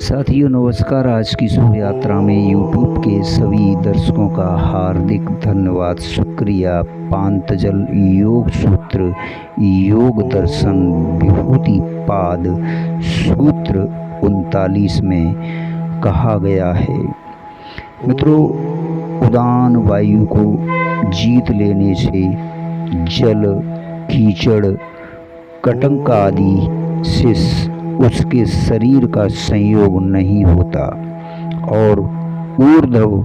साथियों नमस्कार। आज की शुभ यात्रा में यूट्यूब के सभी दर्शकों का हार्दिक धन्यवाद, शुक्रिया। पांतजल योग सूत्र योग दर्शन विभूति पाद सूत्र 39 में कहा गया है। मित्रों, उदान वायु को जीत लेने से जल, कीचड़, कटंक आदि से उसके शरीर का संयोग नहीं होता और ऊर्ध्व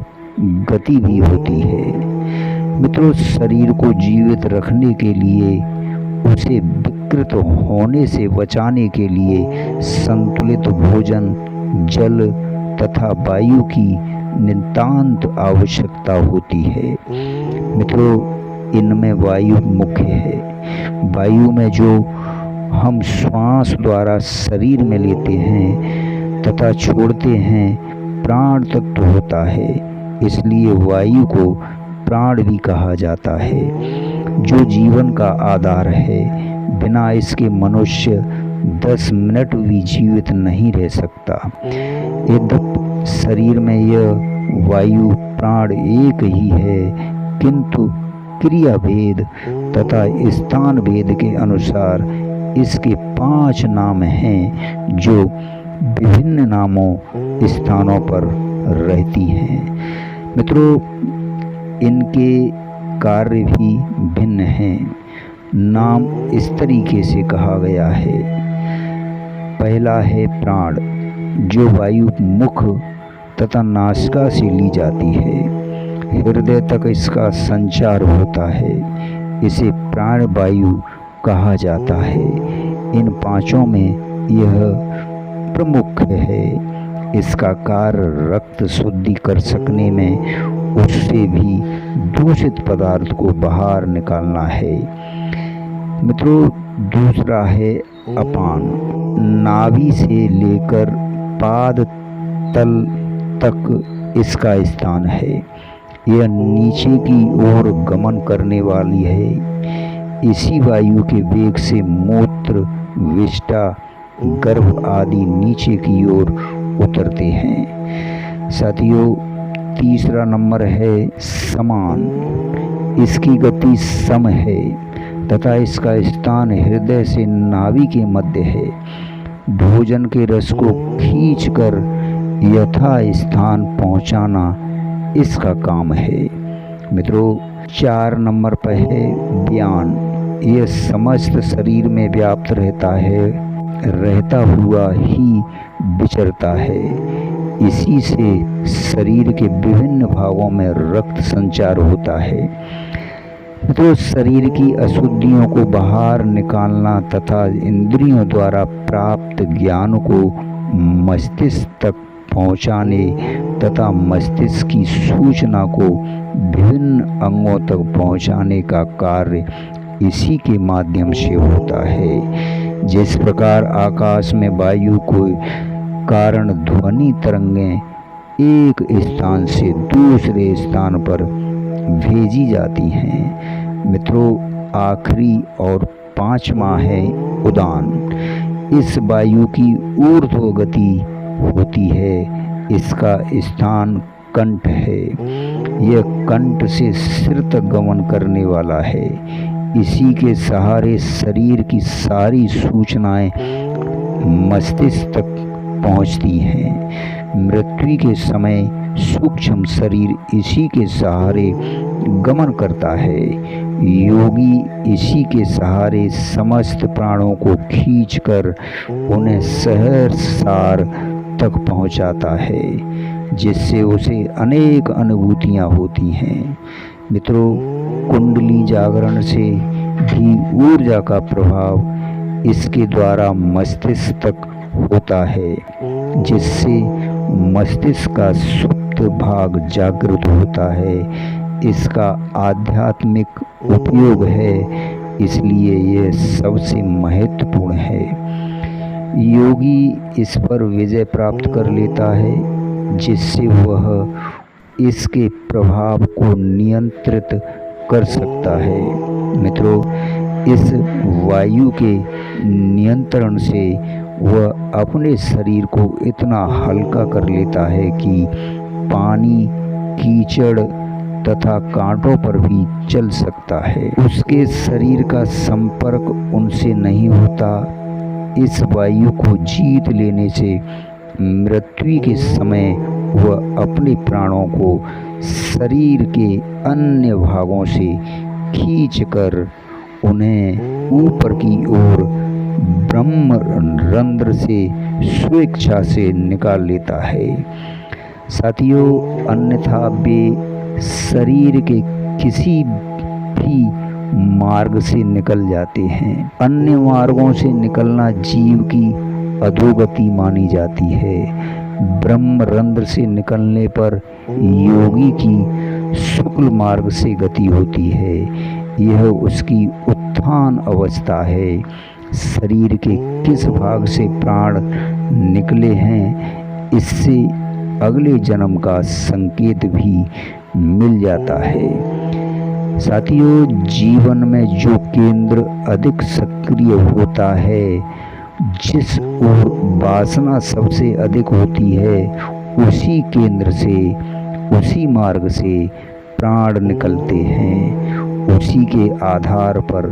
गति भी होती है। मित्रों, शरीर को जीवित रखने के लिए, उसे विकृत होने से बचाने के लिए संतुलित भोजन, जल तथा वायु की नितांत आवश्यकता होती है। मित्रों, इनमें वायु मुख्य है। वायु में जो हम श्वास द्वारा शरीर में लेते हैं तथा छोड़ते हैं, प्राण तत्व होता है। इसलिए वायु को प्राण भी कहा जाता है, जो जीवन का आधार है। बिना इसके मनुष्य 10 मिनट भी जीवित नहीं रह सकता। यद्यपि शरीर में यह वायु प्राण एक ही है, किंतु क्रिया भेद तथा स्थान भेद के अनुसार इसके 5 नाम हैं, जो विभिन्न नामों स्थानों पर रहती हैं। मित्रों, इनके कार्य भी भिन्न हैं। नाम इस तरीके से कहा गया है। पहला है प्राण, जो वायु मुख तथा नासिका से ली जाती है, हृदय तक इसका संचार होता है। इसे प्राण वायु कहा जाता है। इन 5 में यह प्रमुख है। इसका कार्य रक्त शुद्धि कर सकने में उससे भी दूषित पदार्थ को बाहर निकालना है। मित्रों, दूसरा है अपान। नाभि से लेकर पाद तल तक इसका स्थान है। यह नीचे की ओर गमन करने वाली है। इसी वायु के वेग से मूत्र, विष्ठा, गर्भ आदि नीचे की ओर उतरते हैं। साथियों, तीसरा नंबर है समान। इसकी गति सम है तथा इसका स्थान हृदय से नाभि के मध्य है। भोजन के रस को खींचकर यथा स्थान पहुंचाना इसका काम है। मित्रों, 4 नंबर पर है व्यान। यह समस्त शरीर में व्याप्त रहता हुआ ही विचरता है। इसी से शरीर के विभिन्न भागों में रक्त संचार होता है। तो शरीर की अशुद्धियों को बाहर निकालना तथा इंद्रियों द्वारा प्राप्त ज्ञान को मस्तिष्क तक पहुंचाने तथा मस्तिष्क की सूचना को विभिन्न अंगों तक पहुंचाने का कार्य इसी के माध्यम से होता है। जिस प्रकार आकाश में वायु के कारण ध्वनि तरंगें एक स्थान से दूसरे स्थान पर भेजी जाती हैं। मित्रों, आखिरी और 5वां है उदान। इस वायु की ऊर्ध्व गति होती है। इसका स्थान कंठ है। यह कंठ से सिर तक गमन करने वाला है। इसी के सहारे शरीर की सारी सूचनाएं मस्तिष्क तक पहुंचती हैं। मृत्यु के समय सूक्ष्म शरीर इसी के सहारे गमन करता है। योगी इसी के सहारे समस्त प्राणों को खींचकर उन्हें सहस्रार तक पहुंचाता है, जिससे उसे अनेक अनुभूतियां होती हैं। मित्रों, कुंडली जागरण से भी ऊर्जा का प्रभाव इसके द्वारा मस्तिष्क तक होता है, जिससे मस्तिष्क का सुप्त भाग जागृत होता है। इसका आध्यात्मिक उपयोग है, इसलिए यह सबसे महत्वपूर्ण है। योगी इस पर विजय प्राप्त कर लेता है, जिससे वह इसके प्रभाव को नियंत्रित कर सकता है। मित्रों, इस वायु के नियंत्रण से वह अपने शरीर को इतना हल्का कर लेता है कि पानी, कीचड़ तथा कांटों पर भी चल सकता है। उसके शरीर का संपर्क उनसे नहीं होता। इस वायु को जीत लेने से मृत्यु के समय वह अपने प्राणों को शरीर के अन्य भागों से खींचकर उन्हें ऊपर की ओर ब्रह्म रंध्र से स्वेच्छा से निकाल लेता है। साथियों, अन्यथा वे शरीर के किसी भी मार्ग से निकल जाते हैं। अन्य मार्गों से निकलना जीव की अधोगति मानी जाती है। ब्रह्म रंध्र से निकलने पर योगी की शुक्ल मार्ग से गति होती है। यह उसकी उत्थान अवस्था है। शरीर के किस भाग से प्राण निकले हैं, इससे अगले जन्म का संकेत भी मिल जाता है। साथियों, जीवन में जो केंद्र अधिक सक्रिय होता है, जिस ओर वासना सबसे अधिक होती है, उसी केंद्र से, उसी मार्ग से प्राण निकलते हैं। उसी के आधार पर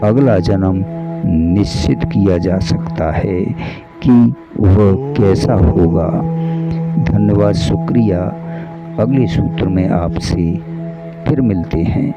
अगला जन्म निश्चित किया जा सकता है कि वह कैसा होगा। धन्यवाद, शुक्रिया। अगले सूत्र में आपसे फिर मिलते हैं।